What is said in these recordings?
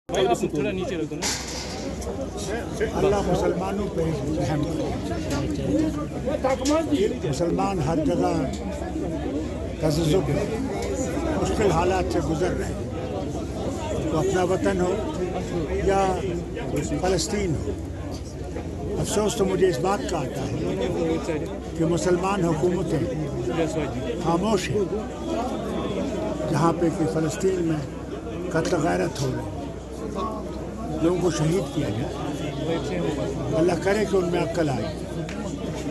थोड़ा नीचे रखो ना। अल्लाह मुसलमानों पे रहम करे। मुसलमान हर जगह तज़्ज़ुब मुश्किल हालात से गुजर रहे हैं, तो अपना वतन हो या फ़लस्तीन हो। अफसोस तो मुझे इस बात का आता है कि मुसलमान हुकूमतें खामोश हैं, जहाँ पे कि फ़लस्तीन में कत्ल गैरत हो रही, लोगों को शहीद किया जाए। अल्लाह करे कि उनमें अक्ल आए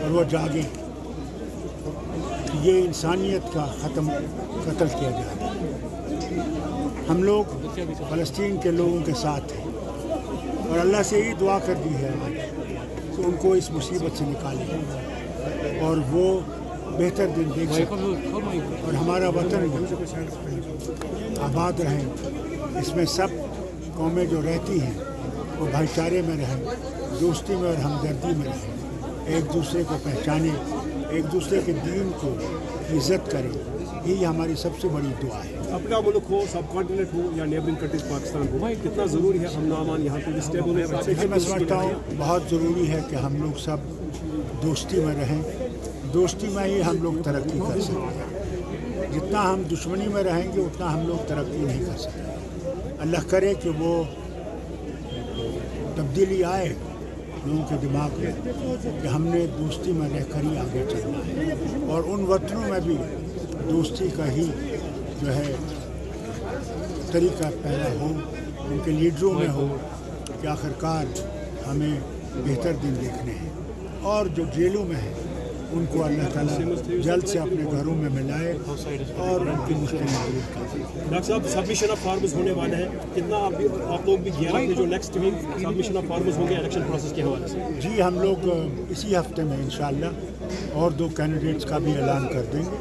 और वो जागे कि ये इंसानियत का कत्ल किया जाए। हम लोग फ़लस्तीन के लोगों के साथ हैं और अल्लाह से यही दुआ कर दी है कि उनको इस मुसीबत से निकालें और वो बेहतर दिन देख सकें और हमारा वतन आबाद रहे। इसमें सब कौमें जो रहती हैं वो भाईचारे में रहें, दोस्ती में और हमदर्दी में रहें, एक दूसरे को पहचानें, एक दूसरे के दीन को इज़्ज़त करें। यही हमारी सबसे बड़ी दुआ है। अपना मुल्क हो, सब कॉन्टिनेंट हो या नेबरिंग कंट्रीज पाकिस्तान हो, कितना ज़रूरी है हम नामान यहाँ पे स्टेबल है। मैं समझता हूँ बहुत ज़रूरी है कि हम लोग सब दोस्ती में रहें। दोस्ती में ही हम लोग तरक्की कर सकते हैं। जितना हम दुश्मनी में रहेंगे उतना हम लोग तरक्की नहीं कर सकते। अल्लाह करे कि वो तब्दीली आए लोगों के दिमाग में कि हमने दोस्ती में रहकर ही आगे चलना है और उन वतनों में भी दोस्ती का ही जो है तरीका पैदा हो, उनके लीडरों में हो कि आखिरकार हमें बेहतर दिन देखने हैं और जो जेलों में हैं उनको अल्लाह ताला जल्द से अपने घरों में मिलाए और उनकी मुश्किलें दूर करें। डॉक्टर साहब, सबमिशन ऑफ फार्मर्स होने वाले हैं, कितना आप लोग भी 11 में जो next week submission of farmers होंगे इलेक्शन प्रोसेस के हवाले से? जी, हम लोग इसी हफ्ते में इंशाअल्लाह और 2 कैंडिडेट्स का भी ऐलान कर देंगे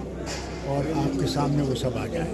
और आपके सामने वो सब आ जाए।